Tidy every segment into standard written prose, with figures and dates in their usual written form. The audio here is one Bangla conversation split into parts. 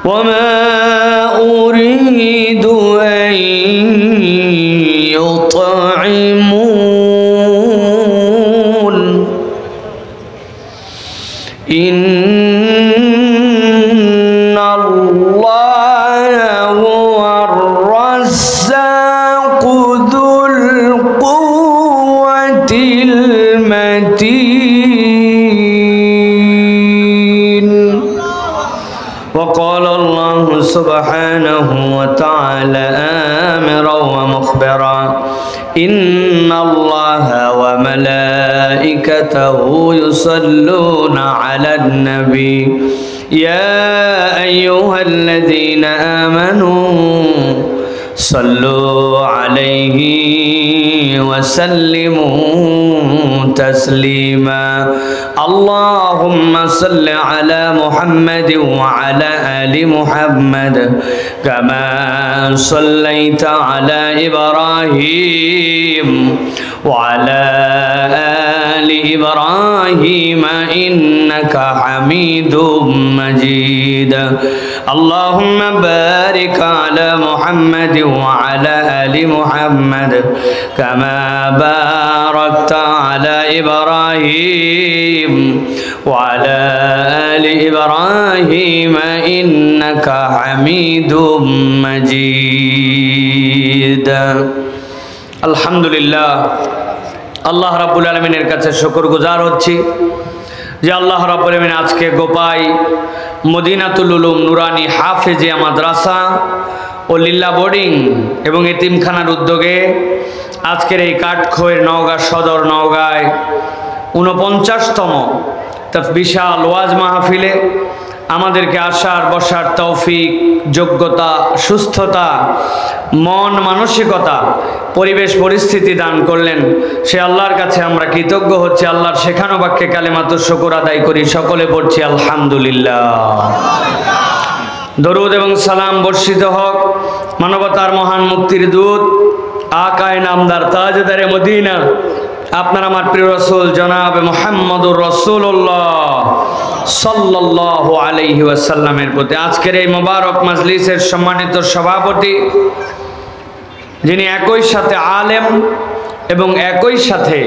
وما أريد أن يطعمون إن الله هو الرزاق ذو القوة المتين وقال الله سبحانه وتعالى آمرا ومخبرا إن الله وملائكته يصلون على النبي يا أيها الذين آمنوا صلوا عليه وسلموا تسليما اللهم صل على محمد وعلى آل محمد كما صليت على إبراهيم وعلى آل إبراهيم إنك حميد مجيد اللهم بارك على محمد وعلى آل محمد كما باركت على إبراهيم وعلى آل إبراهيم إنك حميد مجيد الحمد لله আল্লাহ রাব্বুল আলামিনের কাছে শুকরগুজার হচ্ছি যে আল্লাহ রাব্বুল আলামিন আজকে গোপাই মদিনাতুল উলুম নুরানি হাফেজিয়া মাদ্রাসা ও লিল্লা বোর্ডিং এবং এতিমখানার উদ্যোগে আজকের এই কাঠখোয়ের নওগাঁ সদর নওগাঁয় ৪৯তম বিশাল ওয়াজ মাহফিলে আমাদেরকে আসার বসার তৌফিক যোগ্যতা সুস্থতা মন মানসিকতা পরিবেশ পরিস্থিতি দান করলেন সে আল্লাহর কাছে আমরা কৃতজ্ঞ হচ্ছি আল্লাহর শেখানো বাক্যে কালেমাতুশ শুকর আদায় করি সকলে পড়ছি আলহামদুলিল্লাহ দরুদ এবং সালাম বর্ষিত হোক মানবতার মহান মুক্তির দূত আকায়ে নামদার তাজদারে মদিনা আপনার আমার প্রিয় রাসূল জনাব মুহাম্মদুর রাসূলুল্লাহ সাল্লাল্লাহু আলাইহি ওয়াসাল্লামের প্রতি আজকের এই মোবারক মাজলিসের সম্মানিত সভাপতি যিনি একই সাথে আলেম এবং একই সাথে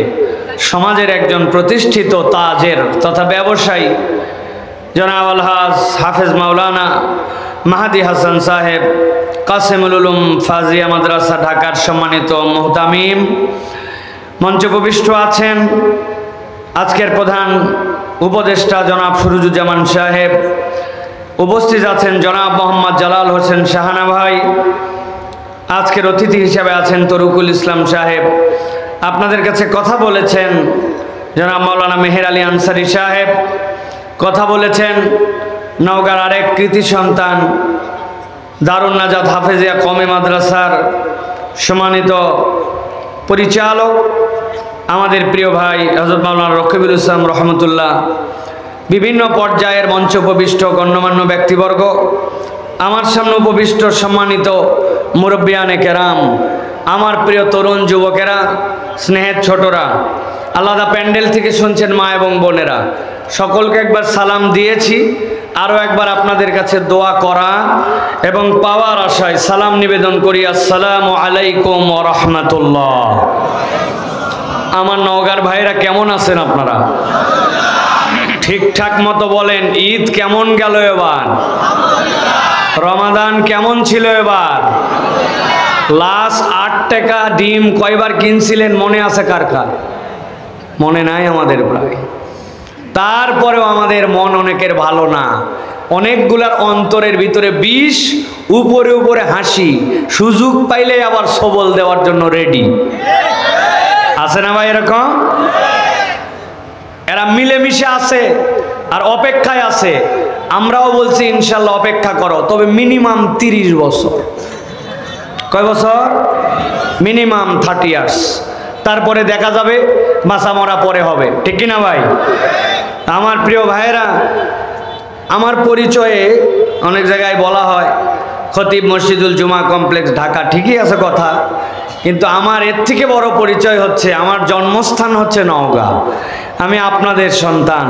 সমাজের একজন প্রতিষ্ঠিত তাজের তথা ব্যবসায়ী জনাব আলহাজ হাফেজ মাওলানা মাহাদি হাসান সাহেব কাসেমুল উলুম ফাজিয়া মাদ্রাসা ঢাকার সম্মানিত মুহতামিম মঞ্চে উপবিষ্ট আছেন আজকের প্রধান উপদেষ্টা জনাব সুরুজুজ্জামান সাহেব উপস্থিত আছেন জনাব মোহাম্মদ জালাল হোসেন শাহানা ভাই আজকের অতিথি হিসেবে আছেন তরুকুল ইসলাম সাহেব আপনাদের কাছে কথা বলেছেন জনাব মাওলানা মেহের আলী আনসারি সাহেব কথা বলেছেন নওগাঁর আরেক কৃতি সন্তান দারুন নাজাত হাফেজিয়া কওমি মাদ্রাসার সম্মানিত পরিচালক আমাদের প্রিয় ভাই হযরত মাওলানা রকিবুল ইসলাম রহমতুল্লাহ বিভিন্ন পর্যায়ের মঞ্চ উপবিষ্ট গণ্যমান্য ব্যক্তিবর্গ আমার সামনে উপবিষ্ট সম্মানিত মুরব্বিয়ানে কেরাম আমার প্রিয় তরুণ যুবকেরা স্নেহের ছোটরা আলাদা প্যান্ডেল থেকে শুনছেন মা এবং বোনেরা সকলকে একবার সালাম দিয়েছি আরও একবার আপনাদের কাছে দোয়া করা এবং পাওয়ার আশায় সালাম নিবেদন করি আসসালামু আলাইকুম ওয়া রাহমাতুল্লাহ আমার নওগাঁর ভাইরা কেমন আছেন আপনারা ঠিকঠাক মতো বলেন ঈদ কেমন গেল এবার রমাদান কেমন ছিল এবার লাস্ট ৮ টাকা ডিম কয়বার কিনছিলেন মনে আছে কার কার মনে নাই আমাদের প্রায় তারপরেও আমাদের মন অনেকের ভালো না অনেকগুলার অন্তরের ভিতরে বিষ উপরে উপরে হাসি সুযোগ পাইলে আবার সবল দেওয়ার জন্য রেডি আছে না ভাই এরকম এরা মিলেমিশে আছে আর অপেক্ষায় আছে আমরাও বলছি ইনশাল্লাহ অপেক্ষা করো তবে মিনিমাম ৩০ বছর কয় বছর মিনিমাম 30 ইয়ার্স তারপরে দেখা যাবে বাঁচা মরা পরে হবে ঠিক কি না ভাই আমার প্রিয় ভাইয়েরা আমার পরিচয়ে অনেক জায়গায় বলা হয় খতিব মসজিদুল জুমা কমপ্লেক্স ঢাকা ঠিকই আছে কথা কিন্তু আমার এর থেকে বড় পরিচয় হচ্ছে আমার জন্মস্থান হচ্ছে নওগাঁ আমি আপনাদের সন্তান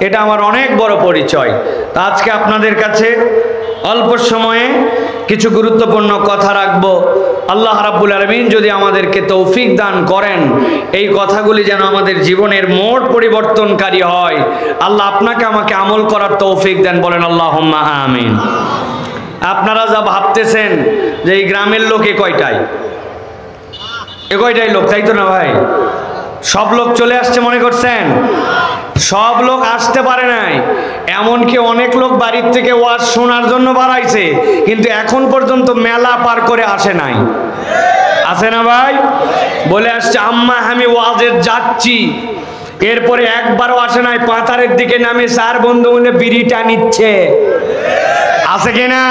এটা আমার অনেক বড় পরিচয় তা আজকে আপনাদের কাছে অল্প সময়ে কিছু গুরুত্বপূর্ণ কথা রাখবো। আল্লাহ রাব্বুল আলামিন যদি আমাদেরকে তৌফিক দান করেন, এই কথাগুলি যেন আমাদের জীবনের মোড় পরিবর্তনকারী হয়। আল্লাহ আপনাকে আমাকে আমল করার তৌফিক দেন, বলেন আল্লাহুম্মা আমিন। আপনারা যা ভাবতেছেন যে এই গ্রামের লোক এ কয়টাই লোক, তাই তো না ভাই? সব লোক চলে আসছে মনে করছেন? সব লোক আসতে পারে নাই, এমনকি অনেক লোক বাড়ির থেকে ওয়াজ শোনার জন্য বাড়াইছে, কিন্তু এখন পর্যন্ত মেলা পার করে আসে নাই। আছে না ভাই? বলে আসছে আম্মা আমি ওয়াজে যাচ্ছি, এরপরে একবারও আসে নাই। পাতারের দিকে নামে 4 বন্ধু মিলে বিড়িটা নিচ্ছে। আছে কিনা?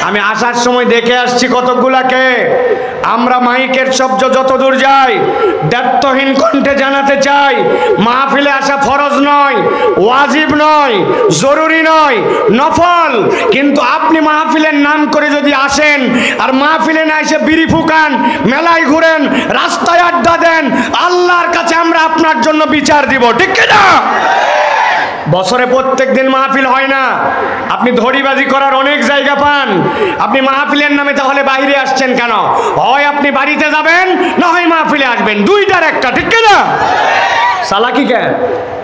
আমি আসার সময় দেখে আসছি কতগুলাকে। আমরা মাইকের শব্দ যত দূর যাই, দায়িত্বহীন কণ্ঠে জানাতে চাই, মাহফিলে আসা ফরজ নয়, ওয়াজিব নয়, জরুরি নয়, নফল। কিন্তু আপনি মাহফিলের নাম করে যদি আসেন আর মাহফিলে না এসে বিড়ি ফুকান, মেলায় ঘুরেন, রাস্তায় আড্ডা দেন, আল্লাহর কাছে আমরা আপনার জন্য বিচার দিব, ঠিক কিনা? বছরে প্রত্যেক দিন মাহফিল হয় না। আপনি ধড়িবাজি করার অনেক জায়গা পান, আপনি মাহফিলের নামে তাহলে বাইরে আসছেন কেন? হয় আপনি বাড়িতে যাবেন, না হয় মাহফিলে আসবেন, দুইটার একটা, ঠিক না? চালাকি কেন?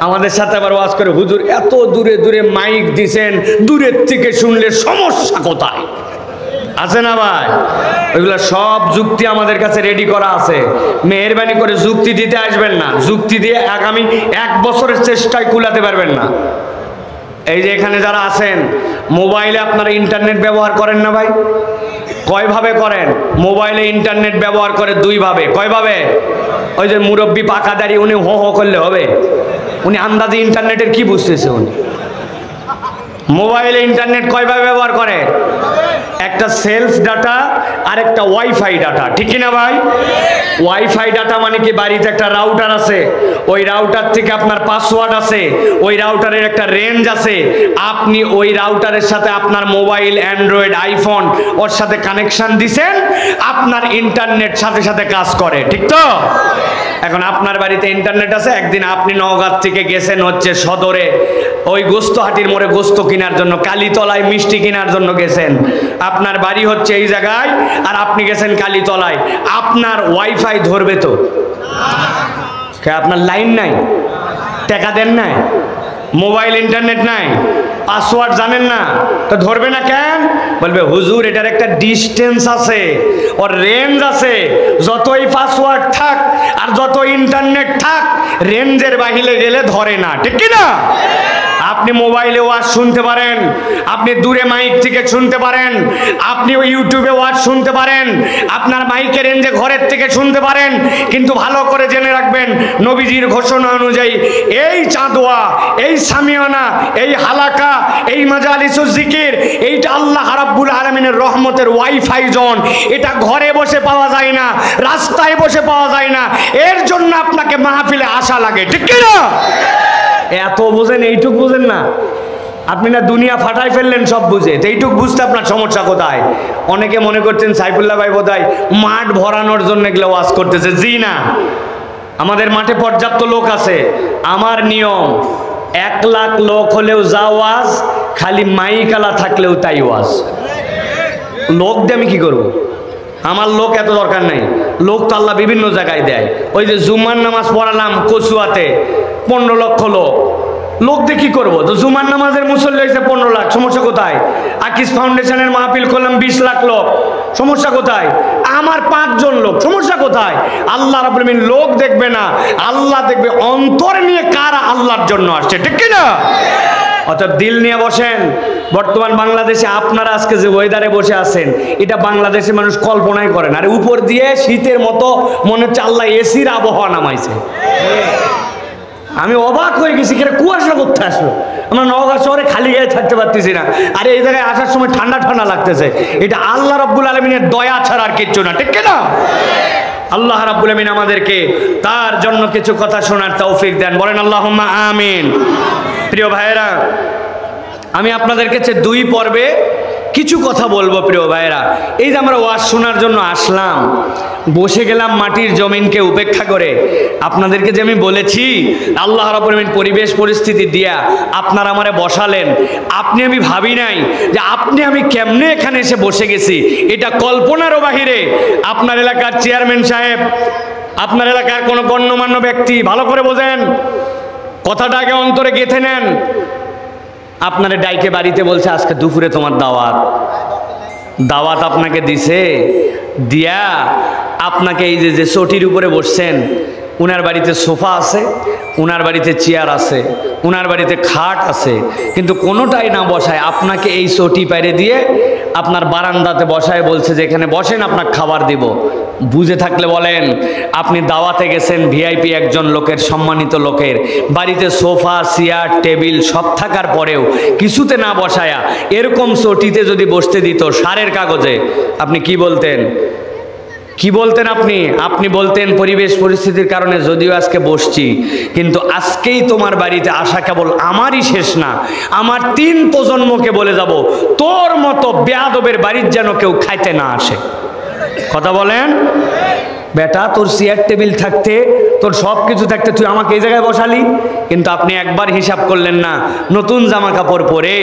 আমাদের সাথে আবার ওয়াজ করে, হুজুর এত দূরে দূরে মাইক দিছেন, দূরের থেকে শুনলে সমস্যা কোথায়? আছে না ভাই? ওইগুলো সব যুক্তি আমাদের কাছে রেডি করা আছে। মেহেরবানি করে যুক্তি দিতে আসবেন না, যুক্তি দিয়ে আগামী 1 বছরের চেষ্টায় কুলাতে পারবেন না। এই যে এখানে যারা আছেন, মোবাইলে আপনারা ইন্টারনেট ব্যবহার করেন না ভাই? কয়ভাবে করেন? মোবাইলে ইন্টারনেট ব্যবহার করে 2 ভাবে। কয়ভাবে? ওই যে মুরব্বী পাকা দাঁড়িয়ে উনি হো হো করলে হবে? উনি আন্দাজে ইন্টারনেটের কি বুঝতেছে? উনি মোবাইলে ইন্টারনেট কয়ভাবে ব্যবহার করে? একটা সেলফ ডাটা আর একটা ওয়াইফাই ডাটা, ঠিক কিনা ভাই? ওয়াইফাই ডাটা মানে কি? বাড়িতে একটা রাউটার আছে, ওই রাউটার থেকে আপনার পাসওয়ার্ড আছে, ওই রাউটারের একটা রেঞ্জ আছে। আপনি ওই রাউটারের সাথে আপনার মোবাইল, অ্যান্ড্রয়েড, আইফোন ওর সাথে কানেকশন দিছেন, আপনার ইন্টারনেট সাথে সাথে কাজ করে, ঠিক তো? এখন আপনার বাড়িতে ইন্টারনেট আছে, একদিন আপনি নওগাঁ থেকে গেছেন হচ্ছে সদরে, ওই গোস্তহাটির মোড়ে গোস্ত কেনার জন্য, কালীতলায় মিষ্টি কেনার জন্য গেছেন। আপনার বাড়ি হচ্ছে এই জায়গায়, আর আপনি গেছেন কালীতলায়। আপনার ওয়াইফাই ধরবে তো? আপনার লাইন নাই, টাকা দেন নাই, মোবাইল ইন্টারনেট নাই, পাসওয়ার্ড জানেন না, তো ধরবে না কেন? বলবে হুজুর এটার একটা ডিস্টেন্স আছে, ওর রেঞ্জ আছে, যতই পাসওয়ার্ড থাক আর যত ইন্টারনেট থাক, রেঞ্জের বাহিরে গেলে ধরে না, ঠিক কি না? আপনি মোবাইলে ওয়াজ শুনতে পারেন, আপনি দূরে মাইক থেকে শুনতে পারেন, আপনি ইউটিউবে ওয়াজ শুনতে পারেন, আপনার মাইকের রেঞ্জে ঘরের থেকে শুনতে পারেন। কিন্তু ভালো করে জেনে রাখবেন, নবীজির ঘোষণা অনুযায়ী এই চাঁদোয়া, এই সামিয়ানা, এই হালাকা, এই মাজালিসুজ জিকির, এইটা আল্লাহ রাব্বুল আলামিনের রহমতের ওয়াইফাই জোন। এটা ঘরে বসে পাওয়া যায় না, রাস্তায় বসে পাওয়া যায় না, এর জন্য আপনাকে মাহফিলে আসা লাগে, ঠিক কি না? এত বোঝেন, এইটুক বুঝেন না? আপনি না দুনিয়া ফাটাই ফেললেন সব বুঝে, এইটুক বুঝতে আপনার সমস্যা কোথায়? অনেকে মনে করছেন সাইফুল্লাহ ভাই বোধহয় মাঠ ভরানোর জন্য এগুলো ওয়াজ করতেছে। জি না, আমাদের মাঠে পর্যাপ্ত লোক আছে। আমার নিয়ম 1 লাখ লোক হলেও যা ওয়াজ, খালি মাইকালা থাকলেও তাই ওয়াজ। লোক দিয়ে আমি কি করবো? আমার লোক এত দরকার নাই, লোক তো আল্লাহ বিভিন্ন জায়গায় দেয়। ওই যে জুম্মার নামাজ পড়ালাম কচুয়াতে, 15 লক্ষ লোক, লোক দিয়ে কি করবো? তো জুমার নামাজের মুসল্লি হয়েছে 15 লাখ, সমস্যা কোথায়? আকিস ফাউন্ডেশনের মাহফিল করলাম 20 লাখ লোক, সমস্যা কোথায়? আমার 5 জন লোক, সমস্যা কোথায়? আল্লাহ রাব্বুল আলামিন লোক দেখবে না, আল্লাহ দেখবে অন্তর নিয়ে কারা আল্লাহর জন্য আসছে, ঠিক কি না? অর্থাৎ দিল নিয়ে বসেন। বর্তমান বাংলাদেশে আপনারা আজকে যে ওয়েদারে বসে আছেন, এটা বাংলাদেশের মানুষ কল্পনাই করে না। আর উপর দিয়ে শীতের মতো মনে হচ্ছে আল্লাহ এসির আবহাওয়া নামাইছে। আমি অবাক হয়ে গেছি, কেন কুয়াশা করতে আসলো? আমরা নওগাঁ শহরে খালি গায়ে থাকতে পারতেছি না, আর এই জায়গায় আসার সময় ঠান্ডা ঠান্ডা লাগতেছে। এটা আল্লাহ রাব্বুল আলামিনের দয়া ছাড়া আর কিচ্ছু না, ঠিক না? আল্লাহ রাব্বুল আলামিন আমাদেরকে তার জন্য কিছু কথা শোনার তৌফিক দেন, বলেন আল্লাহুম্মা আমিন। প্রিয় ভাইয়েরা, আমি আপনাদের কাছে 2 পর্বে কিছু কথা বলবো প্রিয় ভাইরা। এই যে আমরা ওয়াজ শোনার জন্য আসলাম, বসে গেলাম মাটির জমিনকে উপেক্ষা করে। আপনাদেরকে যে আমি বলেছি আল্লাহ রাব্বুল আলামিন পরিবেশ পরিস্থিতি দিয়া আপনারা আমারে বসালেন, আপনি আমি ভাবি নাই যে আপনি আমি কেমনে এখানে এসে বসে গেছি, এটা কল্পনারও বাহিরে। আপনার এলাকার চেয়ারম্যান সাহেব, আপনার এলাকার কোনো গণ্যমান্য ব্যক্তি, ভালো করে বোঝেন কথাটা, আগে অন্তরে গেঁথে নেন। আপনারে ডাইকে বাড়িতে বলছে আজকে দুপুরে তোমার দাওয়াত। দাওয়াত আপনাকে দিছে, দিয়া আপনাকে এই যে চটির উপরে বসছেন, উনার বাড়িতে সোফা আছে, উনার বাড়িতে চেয়ার আছে, উনার বাড়িতে খাট আছে, কিন্তু কোনোটাই না বসায় আপনাকে এই চটি পাইরে দিয়ে আপনার বারান্দাতে বসায় বলছে যে এখানে বসেন, আপনার খাবার দিব। বুঝে থাকলে বলেন, আপনি দাওয়াতে গেছেন ভিআইপি একজন লোকের, সম্মানিত লোকের বাড়িতে সোফা চেয়ার টেবিল সব থাকার পরেও কিছুতে না বসায়া এরকম চটিতে যদি বসতে দিত সারের কাগজে, আপনি কি বলতেন? কি বলতেন আপনি? আপনি বলতেন পরিবেশ পরিস্থিতির কারণে যদিও আজকে বসছি, কিন্তু আজকেই তোমার বাড়িতে আসা কেবল আমারই শেষ না, আমার 3 প্রজন্মকে বলে যাব তোর মতো বেয়াদবের বাড়ির যেন কেউ খাইতে না আসে। কথা বলেন বেটা, তোর চেয়ার টেবিল থাকতে, তোর সব কিছু থাকতে তুই আমাকে এই জায়গায় বসালি, কিন্তু আপনি একবার হিসাব করলেন না। নতুন জামা কাপড় পরে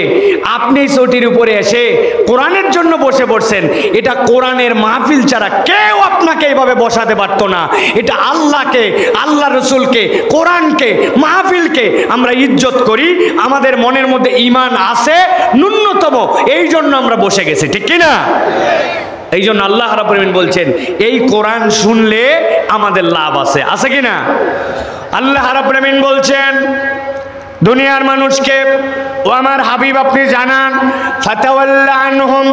আপনি চটির উপরে এসে কোরআনের জন্য বসে পড়ছেন। এটা কোরআনের মাহফিল ছাড়া কেউ আপনাকে এইভাবে বসাতে পারতো না। এটা আল্লাহকে, আল্লাহ রসুলকে, কোরআনকে, মাহফিলকে আমরা ইজ্জত করি, আমাদের মনের মধ্যে ঈমান আছে ন্যূনতম, এই জন্য আমরা বসে গেছি, ঠিক কিনা? এই জন্য আল্লাহ রাব্বুল আলামিন বলছেন এই কোরআন শুনলে আমাদের লাভ আছে, আছে কিনা? আল্লাহ রাব্বুল আলামিন বলছেন দুনিয়ার মানুষকে, ও আমার হাবিব আপনি জানান, ফাতাওয়াল্লা আনহুম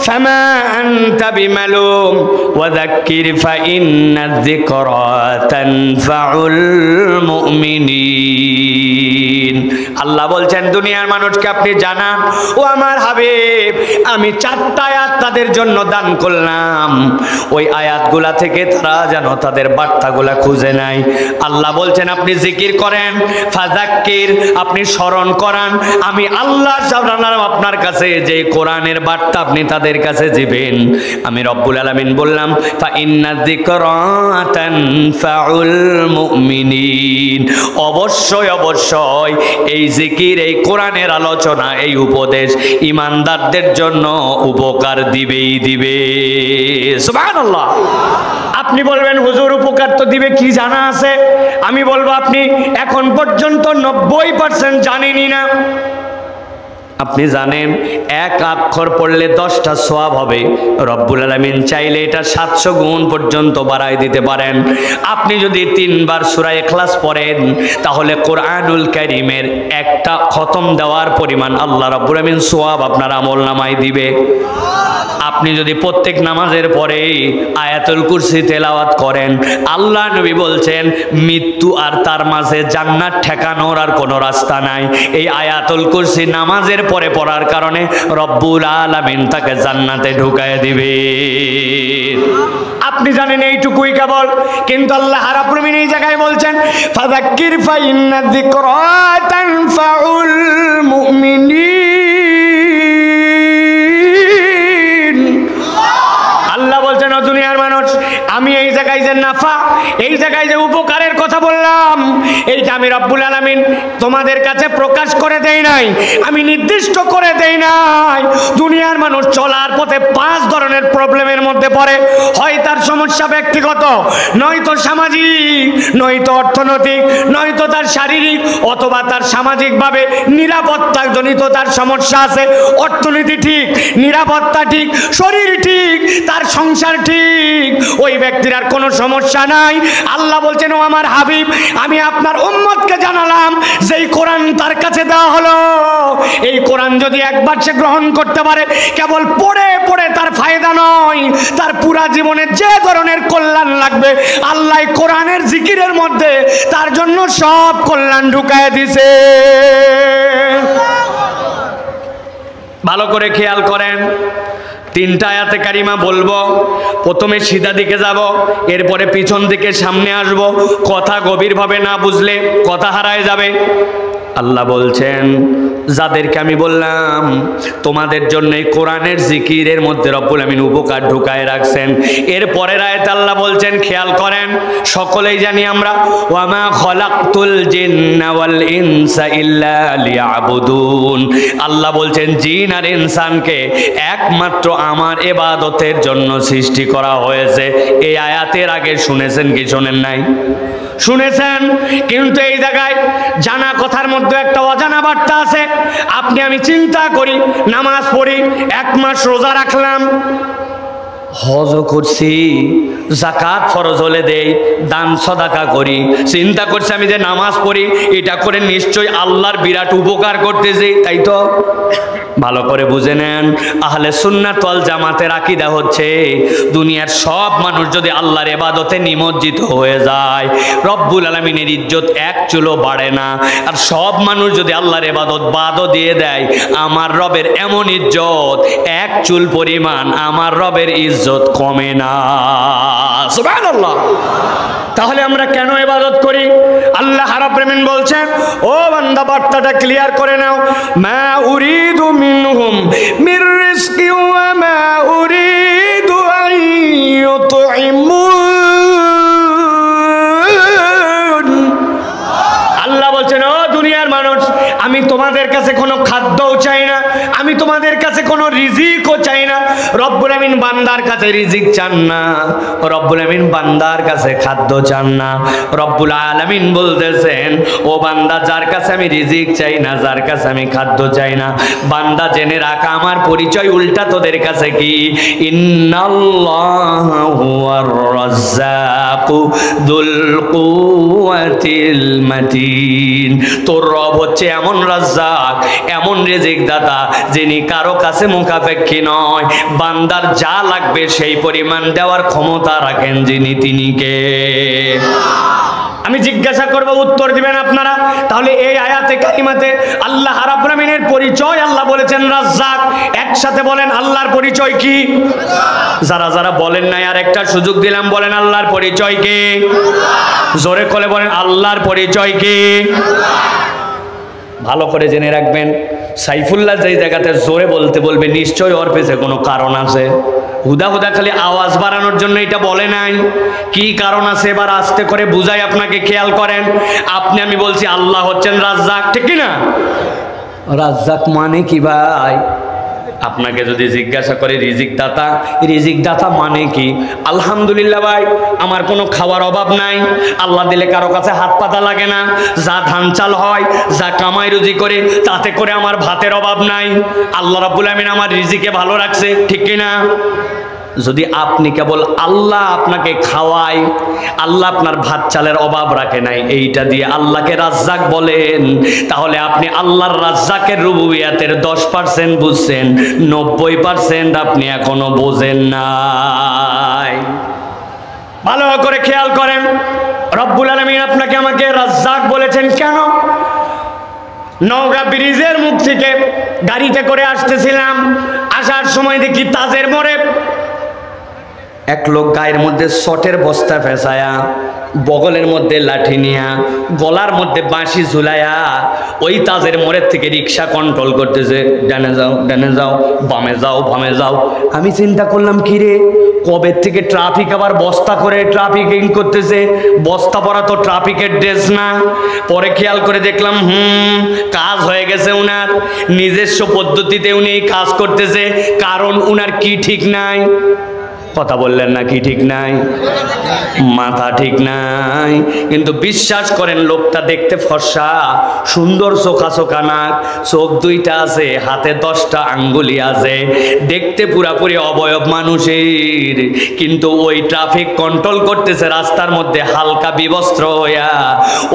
ফামা আনতা বিমালুম ওয়া যাক্কির ফাইন্নায যিকরা তানফাউল মুমিনিন। আল্লাহ বলছেন দুনিয়ার মানুষকে আপনি জানান, ও আমার হাবিব আমি 4টা আয়াত তাদের জন্য দান করলাম, ওই আয়াতগুলা থেকে তারা যেন তাদের বার্তাগুলা খুঁজে নেয়। আল্লাহ বলছেন আপনি জিকির করেন, ফাযাক্কির আপনি স্মরণ করান, আমি আল্লাহ জানালাম আপনার কাছে যে কোরআনের বার্তা আপনি তাদের কাছে দিবেন। আমি রব্বুল আলামিন বললাম ফা ইন্না যিকরা তানফাউল মুমিনিন, অবশ্যই অবশ্যই এই জিকির, এই কোরআনের আলোচনা, এই উপদেশ ঈমানদারদের জন্য উপকার দিবেই দিবে। সুবহানাল্লাহ। আপনি বলবেন হুজুর উপকার তো দিবে কি জানা আছে? আমি বলবো আপনি এখন পর্যন্ত 90% জানেনই না। আপনি জানেন 1 অক্ষর পড়লে 10টা সওয়াব হবে। রব্বুল আলামিন চাইলে এটা 700 গুণ পর্যন্ত বাড়ায় দিতে পারেন। আপনি যদি 3 বার সূরা ইখলাস পড়েন তাহলে কোরআনুল কারীমের একটা খতম দেওয়ার পরিমাণ আল্লাহ রাব্বুল আলামিন সওয়াব আপনার আমলনামায় দিবে। আপনি যদি প্রত্যেক নামাজের পরে আয়াতুল কুরসি তেলাওয়াত করেন, আল্লাহ নবী বলছেন মৃত্যু আর তার মাঝে জান্নাত ঠেকানোর আর কোনো রাস্তা নাই। এই আয়াতুল কুরসি নামাজের পরে পড়ার কারণে রব্বুল আলামিন তাকে জান্নাতে ঢুকায় দিবে। আপনি জানেন এইটুকুই কেবল, কিন্তু আল্লাহ রাব্বুল আলামিন এই জায়গায় বলছেন ফাযাক্কির ফাইন্না যিকরা তানফাউল মুমিনিন। আল্লাহ বলছেন ও দুনিয়ার মানুষ, আমি এই জায়গায় যে নাফা, এই জায়গায় যে উপকারের কথা বললাম, এইটা আমি রব্বুল আলামিন তোমাদের কাছে প্রকাশ করে দেই নাই, আমি নির্দিষ্ট করে দেই নাই। দুনিয়ার মানুষ চলার পথে 5 ধরনের প্রবলেমের মধ্যে পড়ে, হয় তার সমস্যা ব্যক্তিগত, নয়তো সামাজিক, নয়তো অর্থনৈতিক, নয়তো তার শারীরিক, অথবা তার সামাজিকভাবে নিরাপত্তাজনিত তার সমস্যা আছে। অর্থনীতি ঠিক, নিরাপত্তা ঠিক, শরীর ঠিক, তার সংসার ঠিক, ওই ব্যক্তির আর কোনো সমস্যা নাই। আল্লাহ বলছেন ও আমার হাবিব আমি আপনার উম্মতকে জানালাম যে এই কোরআন তার কাছে দেওয়া হলো, এই কোরআন যদি একবার সে গ্রহণ করতে পারে, কেবল পড়ে পড়ে তার ফায়দা নয়, তার পুরা জীবনে যে ধরনের কল্যাণ লাগবে আল্লাহ কোরআনের জিকিরের মধ্যে তার জন্য সব কল্যাণ ঢুকায় দিছে। ভালো করে খেয়াল করেন, 3টা আয়াতে কারিমা বলবো, প্রথমে সিধা দিকে যাব, এরপরে পিছন দিকে সামনে আসব। কথা গভীরভাবে না বুঝলে কথা হারায় যাবে। আল্লাহ বলছেন যাদেরকে আমি বললাম তোমাদের জন্য এই কোরআনের জিকিরের মধ্যে রব্বুল আমিন উপকার ঢুকায় রাখছেন, এর পরের আয়াতে আল্লাহ বলছেন, খেয়াল করেন, সকলেই জানি আমরা, ওয়ামা খলাকতুল জিন্না ওয়াল ইনসা ইল্লা লিয়াবুদুন, আল্লাহ বলছেন জিন আর ইনসানকে একমাত্র আমার ইবাদতের জন্য সৃষ্টি করা হয়েছে। এই আয়াতের আগে শুনেছেন কি শোনেন নাই? শুনেছেন, কিন্তু এই জায়গায় জানা কথার মধ্যে একটা অজানা বার্তা আছে। আপনি আমি চিন্তা করি, নামাজ পড়ি, 1 মাস রোজা রাখলাম, হজও করছি, যাকাত ফরজ হলে দেই, দান সদাকা করি, চিন্তা করছি আমি যে নামাজ পড়ি এটা করে নিশ্চয়ই আল্লাহর বিরাট উপকার করতেছি, তাই তো? ভালো করে বুঝে নেন, আহলে সুন্নাত ওয়াল জামাতের আকীদা হচ্ছে দুনিয়ার সব মানুষ যদি আল্লাহর ইবাদতে নিমজ্জিত হয়ে যায় রব্বুল আলামিনের ইজ্জত এক চুলও বাড়ে না, আর সব মানুষ যদি আল্লাহর ইবাদত বাদও দিয়ে দেয় আমার রবের এমন ইজ্জত 1 চুল পরিমাণ আমার রবের ইজ্জত কমে না। সুবহানাল্লাহ। তাহলে আমরা কেন ইবাদত করি? আল্লাহ রাব্বুল আমিন বলছেন, ও বান্দা বার্তাটা ক্লিয়ার করে নাও, মা উরিদু মিনহুম মির রিজকি ওয়া মা উরিদু আন ইউতঈমুন। আল্লাহ বলছেন, ও দুনিয়ার মানুষ, আমি তোমাদের কাছে কোনো খাদ্যও চাই না, আমি তোমাদের কাছে কোনো রিজিকও চাই না। রব্বুল আমিন বান্দার কাছে রিজিক চান না, রব্বুল আমিন বান্দার কাছে খাদ্য চান না। রব্বুল আলামিন বলতেছেন, ও বান্দা, যার কাছে আমি রিজিক চাই না, যার কাছে আমি খাদ্য চাই না, বান্দা জেনে রাখ আমার পরিচয় উল্টা তোদের কাছে কি, ইন্নাল্লাহা হুয়ার রাজ্জাকু যুল কুওয়াতিল মাতিন। তোর রব হচ্ছে এমন রাজ্জাক, এমন রিজিক দাতা, যিনি কারো কাছে মুখাপেক্ষী নয়, বান্দার যা লাগবে সেই পরিমাণ দেওয়ার ক্ষমতা রাখেন যিনি, তিনি কে? আমি জিজ্ঞাসা করব, উত্তর দিবেন আপনারা। তাহলে এই আয়াতে কারিমাতে আল্লাহ রাব্বুল আমিনের পরিচয় আল্লাহ বলেছেন রাজ্জাক, একসাথে বলেন আল্লাহর পরিচয় কি? যারা যারা বলেন নাই আর একটা সুযোগ দিলাম, বলেন আল্লাহর পরিচয় কি? জোরে করে বলেন আল্লাহর পরিচয় কি? ভালো করে জেনে রাখবেন, সাইফুল্লাহ যেই জায়গাতে জোরে বলতে বলবে নিশ্চয়ই ওর পেছে কোনো কারণ আছে। হুদা হুদা খালি আওয়াজ বাড়ানোর জন্য এটা বলে নাই, কি কারণ আছে এবার আস্তে করে বুঝাই আপনাকে, খেয়াল করেন। আপনি আমি বলছি আল্লাহ হচ্ছেন রাজ্জাক, ঠিক কি না? রাজ্জাক মানে কি ভাই? আপনাকে যদি জিজ্ঞাসা করে রিজিক দাতা, রিজিক দাতা মানে কি? আলহামদুলিল্লাহ ভাই, আমার কোনো খাওয়ার অভাব নাই, আল্লাহ দিলে কারো কাছে হাত পাতা লাগে না, যা ধান চাল হয়, যা কামাই রুজি করে তাতে করে আমার ভাতের অভাব নাই, আল্লাহ রাব্বুল আমিন আমার রিজিকে ভালো রাখছে, ঠিক কি না? যদি আপনি কেবল আল্লাহ আপনাকে খাওয়ায়, আল্লাহ আপনার ভাত চালের অভাব রাখে নাই, এইটা দিয়ে আল্লাহকে রাজ্জাক বলেন, তাহলে আপনি আল্লাহর রাজ্জাকের রুবুবিয়াতের 10% বুঝছেন, 90% আপনি এখনো বোঝেন নাই। ভালো করে খেয়াল করেন, রব্বুল আলামিন আপনাকে আমাকে রাজ্জাক বলেছেন কেন? নওগাঁ ব্রিজের মুখ থেকে গাড়িতে করে আসতেছিলাম, আসার সময় দেখি তাজের মোড়ে এক লোক গায়ের মধ্যে শটের বস্তা ফেসায়া, বগলের মধ্যে লাঠি নিয়া, গলার মধ্যে বাঁশি ঝুলাইয়া ওই তাজের মোড়ের থেকে রিক্সা কন্ট্রোল করতেছে, ডানে যাও ডানে যাও, বামে যাও বামে যাও। আমি চিন্তা করলাম, কি রে, কবে থেকে ট্রাফিক আবার বস্তা করে ট্রাফিকিং করতেছে, বস্তা পরা তো ট্রাফিকের ড্রেস না। পরে খেয়াল করে দেখলাম কাজ হয়ে গেছে উনার, নিজস্ব পদ্ধতিতে উনি কাজ করতেছে, কারণ উনার কি ঠিক নাই? কথা বললেন না, কি ঠিক নাই? মাথা ঠিক নাই। কিন্তু বিশ্বাস করেন লোকটা দেখতে ফর্সা, সুন্দর চোখা চোখা নাক, চোখ 2টা আছে, হাতে 10টা আঙ্গুলি আছে, দেখতে পুরাপুরি অবয়ব মানুষের, কিন্তু ওই ট্রাফিক কন্ট্রোল করতেছে রাস্তার মধ্যে হালকা বিবস্ত্র হইয়া।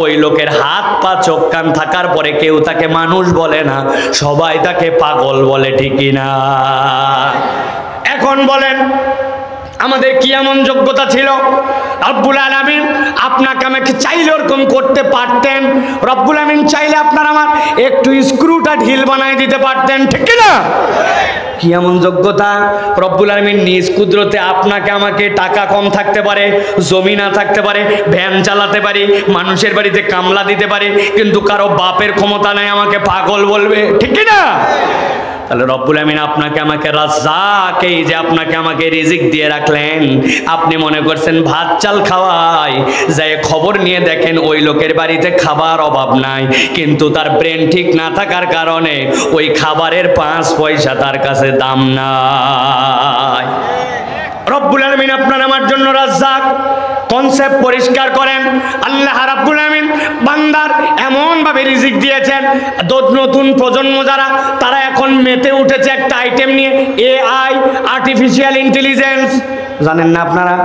ওই লোকের হাত পা চোখ কান থাকার পরে কেউ তাকে মানুষ বলে না, সবাই তাকে পাগল বলে, ঠিকই না? এখন বলেন আমাদের কি এমন যোগ্যতা ছিল? রব্বুল আলামিন আপনাকে আমাকে চাইলে ওরকম করতে পারতেন। রব্বুল আলামিন চাইলে আপনার আমার একটু স্ক্রুটা ঢিল বানাই দিতে পারতেন, ঠিক না? কি এমন যোগ্যতা? রব্বুল আলামিন নিজ কুদরতে আপনাকে আমাকে টাকা কম থাকতে পারে, জমি না থাকতে পারে, ভ্যান চালাতে পারি, মানুষের বাড়িতে কামলা দিতে পারি, কিন্তু কারো বাপের ক্ষমতা নাই আমাকে পাগল বলবে, ঠিক কি না? তাহলে রব্বুল আমিন আপনাকে আমাকে রাজ্জাক, এই যে আপনাকে আমাকে রিজিক দিয়ে রাখলেন, আপনি মনে করছেন ভাত চাল খাওয়াই, যাই খবর নিয়ে দেখেন ওই লোকের বাড়িতে খাবার অভাব নাই, কিন্তু তার ব্রেন ঠিক না থাকার কারণে ওই খাবারের 5 পয়সা তার কাছে দাম নাই। রব্বুল আলামিন আপনার আমার জন্য রাজ্জাক। কনসেপ্ট পরিষ্কার করেন। আল্লাহ রাব্বুল আলামিন বান্দার এমন ভাবে রিজিক দিয়েছেন, নতুন প্রজন্ম যারা, তারা এখন মেতে উঠেছে একটা আইটেম নিয়ে, এআই, আর্টিফিশিয়াল ইন্টেলিজেন্স। জানেন না আপনারা?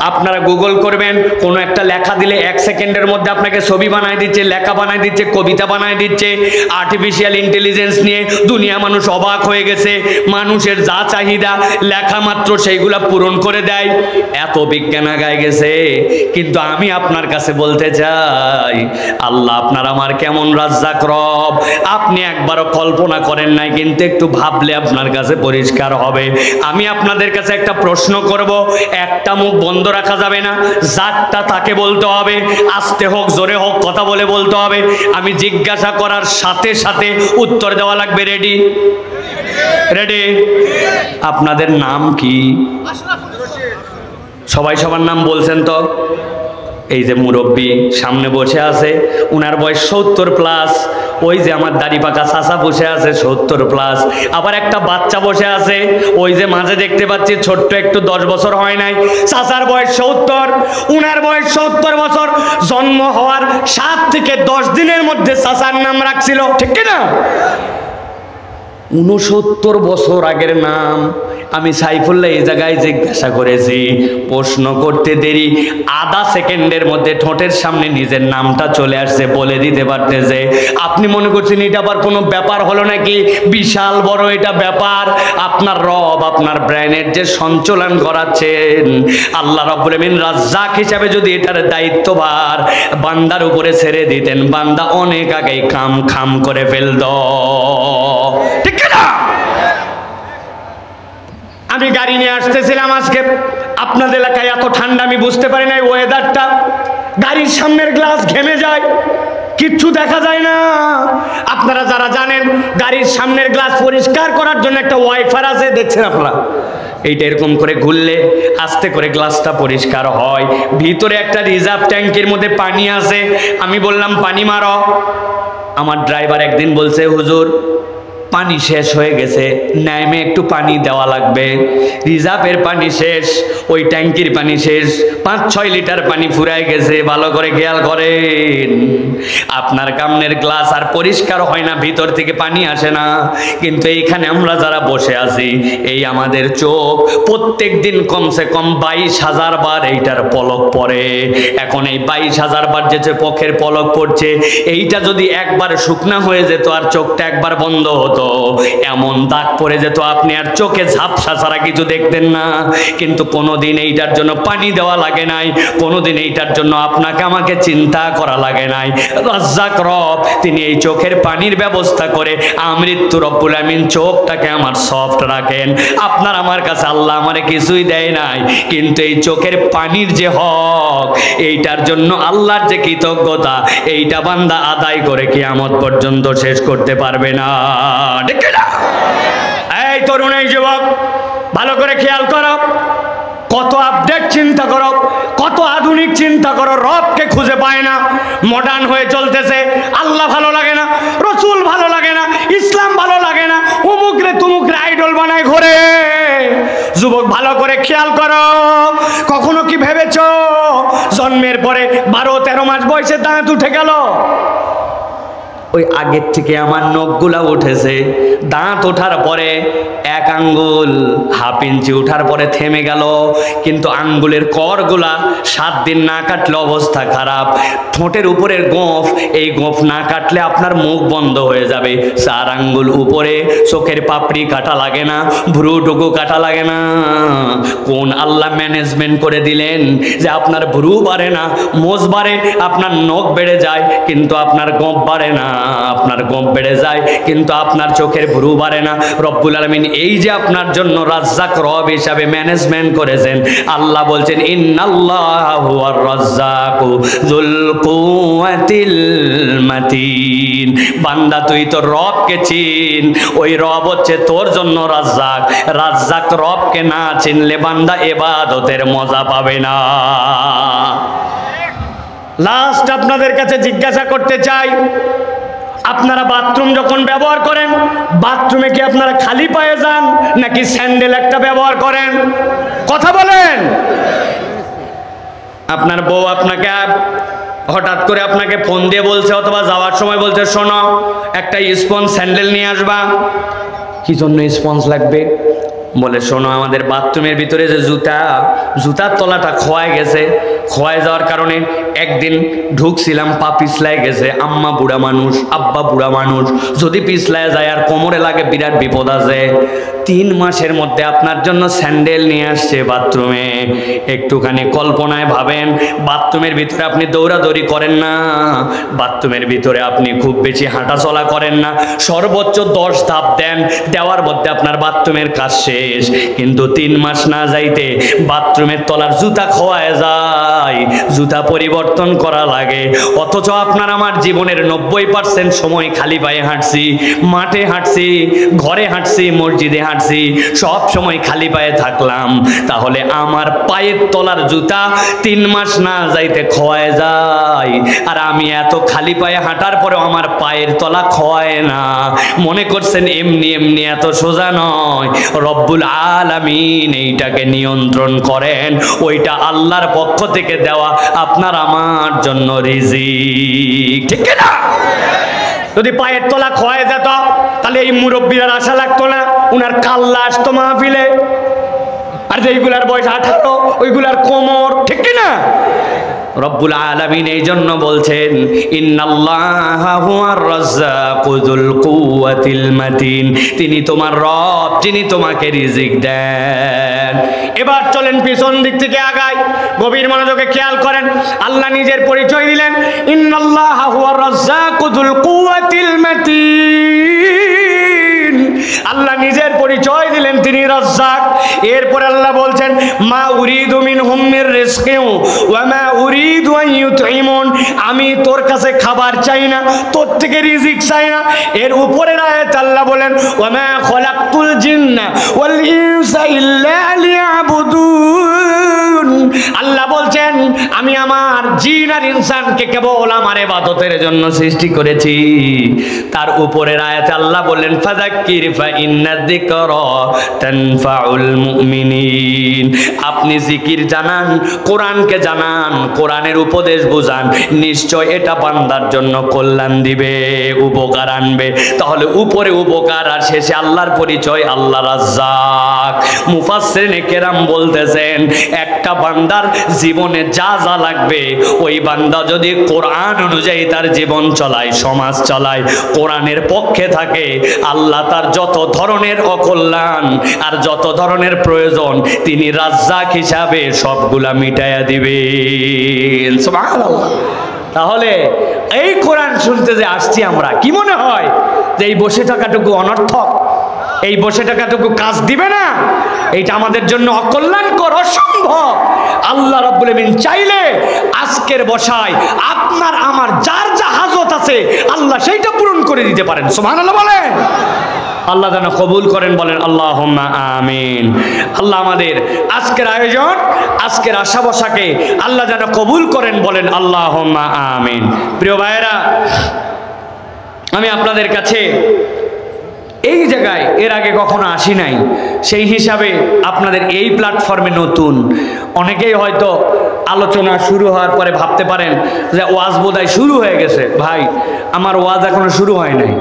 আপনারা গুগল করবেন, কোনো একটা লেখা দিলে 1 সেকেন্ডের মধ্যে আপনাকে ছবি বানায় দিচ্ছে, লেখা বানায় দিচ্ছে, কবিতা বানায় দিচ্ছে। আর্টিফিশিয়াল ইন্টেলিজেন্স নিয়ে দুনিয়া মানুষ অবাক হয়ে গেছে। মানুষের যা চাহিদা লেখা মাত্র সেইগুলা পূরণ করে দেয়, এত বিজ্ঞান আগায় গেছে। কিন্তু আমি আপনার কাছে বলতে চাই, আল্লাহ আপনার আমার কেমন রাজ্জাক রব, আপনি একবারও কল্পনা করেন নাই, কিন্তু একটু ভাবলে আপনার কাছে পরিষ্কার হবে। আমি আপনাদের কাছে একটা প্রশ্ন করব, একটা মুখ বন্ধ রাখা যাবে না, যারটা তাকে বলতে হবে, আস্তে হোক জোরে হোক কথা বলে বলতে হবে। আমি জিজ্ঞাসা করার সাথে সাথে উত্তর দেওয়া লাগবে। রেডি? রেডি? আপনাদের নাম কি? সবাই সবার নাম বলছেন তো? এই যে মুরব্বী সামনে বসে আছে, উনার বয়স 70+। ওই যে আমার দাড়ি পাকা চাচা বসে আছে 70+। আবার একটা বাচ্চা বসে আছে, ওই যে মাঝে দেখতে পাচ্ছি ছোট্ট একটু 10 বছর হয় নাই, চাচার বয়স 70, উনার বয়স 70 বছর। জন্ম হওয়ার 7 থেকে 10 দিনের মধ্যে চাচার নাম রাখছিল, ঠিক কিনা? 69 বছর আগের নাম। আমি সাইফুল্লাহ এই জায়গায় জিজ্ঞাসা করেছি, প্রশ্ন করতে দেরি, আধা সেকেন্ডের মধ্যে ঠোঁটের সামনে নিজের নামটা চলে আসছে, বলে দিতে পারতেছে। আপনি মনে করছেন এটা আবার কোনো ব্যাপার হলো নাকি? বিশাল বড় এটা ব্যাপার। আপনার রব আপনার ব্রেনের যে সঞ্চালন করাচ্ছেন, আল্লাহ রাব্বুল আমিন রাজ্জাক হিসাবে যদি এটার দায়িত্বভার বান্দার উপরে ছেড়ে দিতেন, বান্দা অনেক আগেই কাম খাম করে ফেলত, ঠিক না? আমি গাড়ি নিয়ে আসতেছিলাম আজকে, আপনাদের এলাকায় এত ঠান্ডা আমি বুঝতে পারি না। ওয়েদারটা, গাড়ির সামনের গ্লাস ঘেমে যায়, কিচ্ছু দেখা যায় না। আপনারা যারা জানেন, গাড়ির সামনের গ্লাস পরিষ্কার করার জন্য একটা ওয়াইফার আছে, দেখছেন আপনারা? এইটা এরকম করে ঘুরলে আস্তে করে গ্লাসটা পরিষ্কার হয়। ভিতরে একটা রিজার্ভ ট্যাঙ্কের মধ্যে পানি আছে। আমি বললাম পানি মারো। আমার ড্রাইভার একদিন বলছে, হুজুর পানি শেষ হয়ে গেছে, নাইমে একটু পানি দেওয়া লাগবে। রিজার্ভের পানি শেষ, ওই ট্যাঙ্কির পানি শেষ, 5-6 লিটার পানি ফুরায় গেছে। ভালো করে খেয়াল করেন, আপনার কামনের গ্লাস আর পরিষ্কার হয় না, ভিতর থেকে পানি আসে না। কিন্তু এইখানে আমরা যারা বসে আছি, এই আমাদের চোখ প্রত্যেক দিন কমসে কম 22,000 বার এইটার পলক পড়ে। এখন এই 22,000 বার যে চোখের পলক পড়ছে, এইটা যদি একবার শুকনা হয়ে যেত আর চোখটা একবার বন্ধ হতো, এমন দাগ পড়ে যেত আপনি আর চোখে ঝাপসা ছাড়া কিছু দেখতেন না। কিন্তু কোনোদিন এইটার জন্য পানি দেওয়া লাগে নাই, কোনোদিন এইটার জন্য আপনাকে আমাকে চিন্তা করা লাগে নাই। রাজ্জাক রব তিনি এই চোখের পানির ব্যবস্থা করে আমৃত্যু রব্বুল আমিন চোখটাকে আমার সফট রাখেন। আপনার আমার কাছে আল্লাহ আমারে কিছুই দেয় নাই, কিন্তু এই চোখের পানির যে হক, এইটার জন্য আল্লাহর যে কৃতজ্ঞতা, এইটা বান্দা আদায় করে কিয়ামত পর্যন্ত শেষ করতে পারবে না, ঠিক না? এই তরুণ, এই যুবক, ভালো করে খেয়াল করো, কত আপডেট চিন্তা করো, কত আধুনিক চিন্তা করো, রবকে খুঁজে পায় না, মডার্ন হয়ে চলতেছে। আল্লাহ ভালো লাগে না, রসুল ভালো লাগে না, ইসলাম ভালো লাগে না, উমুকরে তুমুকরে আইডল বানায় ঘোরে। যুবক ভালো করে খেয়াল করো, কখনো কি ভেবেছো জন্মের পরে 12-13 মাস বয়সে দাঁত উঠে গেল? ওই আগের থেকে আমার নখগুলা উঠেছে, দাঁত ওঠার পরে 1 আঙ্গুল 1/2 ইঞ্চি উঠার পরে থেমে গেল, কিন্তু আঙ্গুলের করগুলা 7 দিন না কাটলে অবস্থা খারাপ। ঠোঁটের উপরের গোঁফ, এই গোঁফ না কাটলে আপনার মুখ বন্ধ হয়ে যাবে। 4 আঙ্গুল উপরে, চোখের পাপড়ি কাটা লাগে না, ভ্রুটুকু কাটা লাগে না। কোন আল্লাহ ম্যানেজমেন্ট করে দিলেন যে আপনার ভ্রু বাড়ে না, মোজ বাড়ে, আপনার নখ বেড়ে যায়, কিন্তু আপনার গোঁফ বাড়ে না। আপনার গম বেড়ে যায় কিন্তু আপনার চোখের ভ্রু বাড়ে না। রব্বুল আলামিন এই যে আপনার জন্য রাজ্জাক রব হিসাবে ম্যানেজমেন্ট করেছেন, আল্লাহ বলছেন ইন্নাল্লাহু হুয়ার রাজ্জাকু যুল কুওয়াতিল মাতিন। বান্দা তুই তো রবকে চিন, ওই রব হচ্ছে তোর জন্য রাজ্জাক। রাজ্জাক রবকে না চিনলে বান্দা ইবাদতের মজা পাবে না। লাস্ট আপনাদের কাছে জিজ্ঞাসা করতে চাই, আপনারা বাথরুম যখন ব্যবহার করেন, বাথরুমে কি আপনারা খালি পায়ে যান নাকি স্যান্ডেল একটা ব্যবহার করেন? কথা বলেন। আপনার বউ আপনাকে হঠাৎ করে আপনাকে ফোন দিয়ে বলছে অথবা যাওয়ার সময় বলছে শোনো একটা স্পঞ্জ স্যান্ডেল নিয়ে আসবা। কি জন্য স্পঞ্জ লাগবে? বলে শোনো আমাদের বাথরুমের ভিতরে যে জুতার তলাটা খোয়ায় গেছে, খোয়ায় যাওয়ার কারণে একদিন ঢুকছিলাম পা পিছলায় গেছে। আম্মা বুড়া মানুষ, আব্বা বুড়া মানুষ, যদি পিছলায় যায় আর কোমরে লাগে বিরাট বিপদ আছে। 3 মাসের মধ্যে আপনার জন্য স্যান্ডেল নিয়ে আসছে বাথরুমে। একটুখানি কল্পনায় ভাবেন, বাথরুমের ভিতরে আপনি দৌড়াদৌড়ি করেন না, বাথরুমের ভিতরে আপনি খুব বেশি হাঁটা চলা করেন না, সর্বোচ্চ 10 ধাপ দেন, দেওয়ার মধ্যে আপনার বাথরুমের কাজ শেষ। কিন্তু 3 মাস না যাইতে বাথরুমের তলার জুতা খোয়ায় যায়, জুতা পরিবর্তন করা লাগে। অথচ আপনার আমার জীবনের 90% সময় খালি পায়ে হাঁটছি, মাঠে হাঁটছি, ঘরে হাঁটছি, মসজিদে হাঁটছি, সব সময় খালি পায়ে থাকলাম। তাহলে আমার পায়ের তলার জুতা 3 মাস না যাইতে খোয়ায় যায়, আর আমি এত খালি পায়ে হাঁটার পরেও আমার পায়ের তলা খোয়ায় না। মনে করছেন এমনি এমনি এত সোজা নয়। রব্বুল আলামিন এইটাকে নিয়ন্ত্রণ করেন, ওইটা আল্লাহর পক্ষ থেকে দেওয়া আপনার আমার জন্য রিজিক, ঠিক না? যদি পায়ের তলা খোয়ায় যেত তাহলে এই মুরব্বীরা আশা লাগতো না, উনার কাল্লা আসতো মাহফিলে। আর যেইগুলার বয়স 18 ওইগুলার কোমর, ঠিক না? রব্বুল আলামিন এই জন্য বলছেন ইন্নাল্লাহা হুয়ার রাজ্জাকু যুল কুওয়াতিল মাতিন। তিনি তোমার রব, যিনি তোমাকে রিজিক দেন। এবার চলেন পিছন দিক থেকে আগাই, গভীর মনোযোগে খেয়াল করেন। আল্লাহ নিজের পরিচয় দিলেন ইন্নাল্লাহা হুয়ার রাজ্জাকু যুল কুওয়াতিল মাতিন। আল্লাহ নিজের পরিচয় দিলেন তিনি রাজ্জাক। এরপর আল্লাহ বলছেন মা উরিদু মিনহুম মির রিজকিন ওয়া মা উরিদু আন ইউতঈমুন। আমি তোর কাছে খাবার চাই না, তোর থেকে রিজিক চাই না। এর উপরের আয়াতে আল্লাহ বলেন ওয়া মা খলাকতুল জিন্না ওয়াল ইনসা ইল্লা লিয়াবুদুন। আল্লাহ বলছেন আমি আমার জিন আর ইনসানকে কেবল আমার ইবাদতের জন্য সৃষ্টি করেছি। তার উপরের আয়াতে আল্লাহ বললেন ফাযাক্কির ফা ইন্না যিকরা তানফাউল মুমিনিন। আপনি জিকির জানান, কোরআনকে জানান, কোরআনের উপদেশ বুঝান, নিশ্চয় এটা বান্দার জন্য কল্যাণ দিবে, উপকার আনবে। তাহলে উপরে উপকার আর শেষে আল্লাহর পরিচয় আল্লাহ রাজ্জাক। মুফাসসিরিনে কেরাম বলতেছেন একটা বান্দার জীবনে যা যা লাগবে ওই বান্দা যদি কোরআন অনুযায়ী তার জীবন চলায়, সমাজ চলায়, কোরআনের পক্ষে থাকে, আল্লাহ তার যত ধরনের অকল্যাণ আর যত ধরনের প্রয়োজন তিনি রাজ্জাক হিসাবে সবগুলা মিটাইয়া দিবেন। সুবহানাল্লাহ। তাহলে এই কোরআন শুনতে যে আসছি আমরা, কি মনে হয় যে এই বসে থাকাটুকু অনর্থক, এই বসে থাকাটুকু কাজ দিবে না, এইটা আমাদের জন্য অকল্যাণকর, অসম্ভব। আল্লাহ রাব্বুল আমিন চাইলে আজকের বসায় আপনার আমার যার যা হাজত আছে আল্লাহ সেইটা পূরণ করে দিতে পারেন। সুবহানাল্লাহ বলেন। আল্লাহ যেন কবুল করেন, বলেন আল্লাহুম্মা আমিন। আল্লাহ আমাদের আজকের আয়োজন, আজকের আশা বসাকে আল্লাহ যেন কবুল করেন, বলেন আল্লাহুম্মা আমিন। প্রিয় ভাইয়েরা, আমি আপনাদের কাছে এই জায়গায় এর আগে কখনো আসি নাই, সেই হিসাবে আপনাদের এই প্ল্যাটফর্মে নতুন। অনেকেই হয়তো আলোচনা শুরু হওয়ার পরে ভাবতে পারেন যে ওয়াজ বোধহয় শুরু হয়ে গেছে। ভাই, আমার ওয়াজ এখনো শুরু হয় নাই।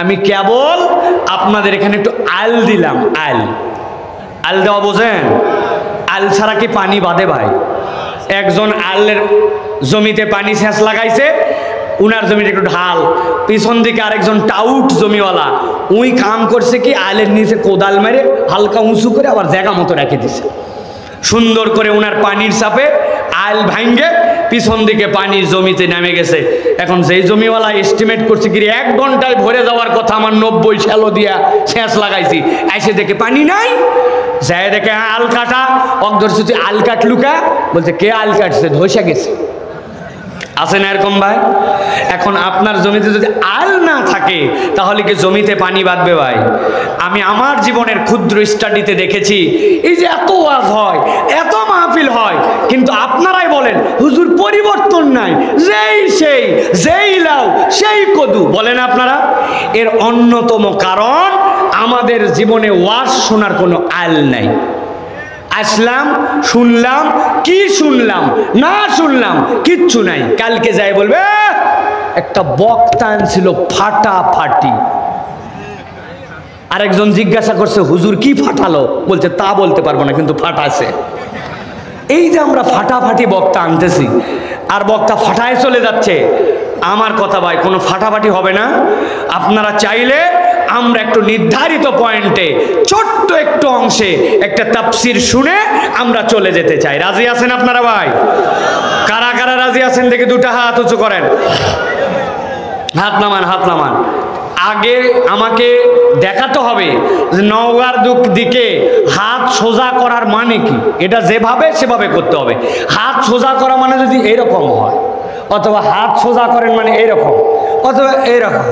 আমি কেবল আপনাদের এখানে একটু আল দিলাম। আল দেওয়া বোঝেন? আল ছাড়া কি পানি বাঁধে ভাই? একজন আলের জমিতে পানি সেচ লাগাইছে, উনার জমিতে একটু ঢাল, পিছন দিকে আরেকজন টাউট জমিওয়ালা উই কাম করছে কি আলের নিচে কোদাল মেরে হালকা উঁচু করে আবার জায়গা মতো রেখে দিছে। সুন্দর করে উনার পানির চাপে আল ভাঙ্গে পিছন দিকে পানি জমিতে নেমে গেছে। এখন যেই জমিওয়ালা এস্টিমেট করছে কি 1 ঘন্টায় ভরে যাওয়ার কথা, আমার 90 শ্যালো দিয়া শেষ লাগাইছি, এসে দেখে পানি নাই। যাই দেখে আল কাটা, অগধরছি তুই আল কাটলুকা, বলছে কে আল কাটছে, ধসে গেছে। আছে না এরকম ভাই? এখন আপনার জমিতে যদি আল না থাকে তাহলে কি জমিতে পানি বাঁধবে ভাই? আমি আমার জীবনের ক্ষুদ্র স্টাডিতে দেখেছি, এই যে এত ওয়াজ হয়, এত মাহফিল হয়, কিন্তু আপনারাই বলেন হুজুর পরিবর্তন নাই, যেই লাউ সেই কদু, বলেন আপনারা। এর অন্যতম কারণ আমাদের জীবনে ওয়াজ শোনার কোনো আল নাই। আসলাম, শুনলাম, কি শুনলাম না শুনলাম কিচ্ছু নাই। কালকে যাই বলবে একটা বক্তা আনছিল ফাটাফাটি। আরেকজন জিজ্ঞাসা করছে হুজুর কি ফাটালো, বলছে তা বলতে পারবো না, কিন্তু ফাটাছে। এই যে আমরা ফাটাফাটি বক্তা আনতেছি আর বক্তা ফাটায় চলে যাচ্ছে, আমার কথা ভাই কোনো ফাটাফাটি হবে না। আপনারা চাইলে আমরা একটু নির্ধারিত পয়েন্টে ছোট্ট একটু অংশে একটা তাফসীর শুনে আমরা চলে যেতে চাই। রাজি আছেন আপনারা ভাই? কারা কারা রাজি আছেন দেখে দুটো হাত উঁচু করেন। হাত নামান, হাত নামান। আগে আমাকে দেখাতে হবে যে নওগাঁর দিকে হাত সোজা করার মানে কি। এটা যেভাবে সেভাবে করতে হবে। হাত সোজা করা মানে যদি এইরকম হয়, অথবা হাত সোজা করেন মানে এইরকম, অথবা এইরকম,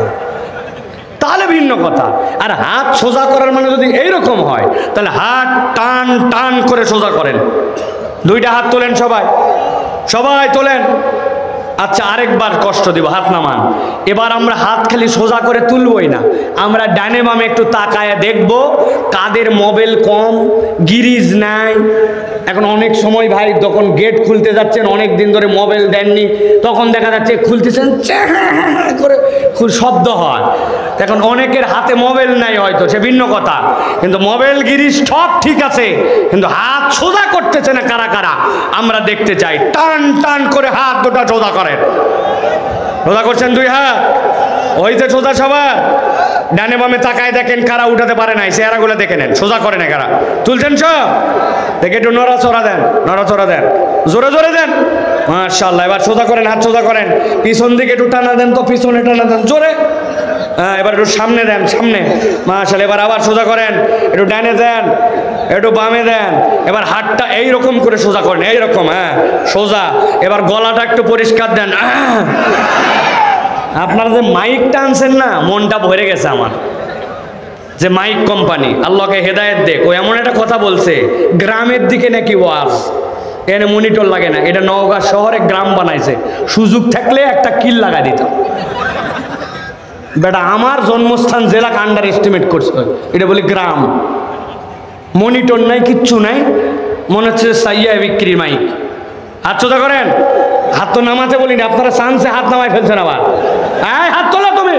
তাহলে ভিন্ন কথা। আর হাত সোজা করার মানে যদি এইরকম হয়, তাহলে হাত টান টান করে সোজা করেন। দুইটা হাত তোলেন, সবাই সবাই তোলেন। আচ্ছা, আরেকবার কষ্ট দিব, হাত নামান। এবার আমরা হাত খালি সোজা করে তুলবই না, আমরা ডানে বামে একটু তাকায় দেখব কাদের মোবাইল কম, গিরিজ নাই। এখন অনেক সময় ভাই যখন গেট খুলতে যাচ্ছেন, অনেক দিন ধরে মোবাইল দেননি, তখন দেখা যাচ্ছে খুলতেছেন করে খুব শব্দ হয়। এখন অনেকের হাতে মোবাইল নাই, হয়তো সে ভিন্ন কথা, কিন্তু মোবাইল গিরিজ সব ঠিক আছে, কিন্তু হাত সোজা করতেছে না কারা কারা আমরা দেখতে চাই। টান টান করে হাত দুটা সোজা করেন। সোজা করছেন দুই হাত, ওইতে সোজা সবার। ডানে বামে তাকায় দেখেন কারা উঠাতে পারে নাই, চেহারাগুলো দেখে নেন, সোজা করে না কারা। তুলছেন সব? দেখে একটু নড়াচড়া দেন, নড়াচড়া দেন, জোরে জোরে দেন। মাশাআল্লাহ, এবার সোজা করেন, হাত সোজা করেন। পিছন দিকে একটু টানা দেন, তো পিছনে টানা দেন জোরে। হ্যাঁ, এবার একটু সামনে দেন, সামনে। মাশাআল্লাহ, এবার আবার সোজা করেন, একটু ডানে দেন, একটু বামে দেন। এবার হাতটা এইরকম করে সোজা করেন, এইরকম, হ্যাঁ সোজা। এবার গলাটা একটু পরিষ্কার দেন। আপনারা যে মাইক টানছেন না, মনটা ভরে গেছে আমার। যে মাইক কোম্পানি আল্লাহকে হেদায়েত দেখ, ও এমন একটা কথা বলছে, গ্রামের দিকে নাকি ওয়াজ, এনে মনিটর লাগে না। এটা নওগাঁ শহরে গ্রাম বানাইছে, সুযোগ থাকলে একটা কিল লাগাই দিত। বেটা আমার জন্মস্থান জেলাকে আন্ডার এস্টিমেট করছে, এটা বলি গ্রাম। মনিটর নাই, কিচ্ছু নাই, মনে হচ্ছে সাইয়া বিক্রির মাইক। হাত সোজা করেন, হাত তো নামাতে বলিনি, আপনারা চান্সে হাত নামায় ফেলছেন আবার। হাত তোলা তুমি।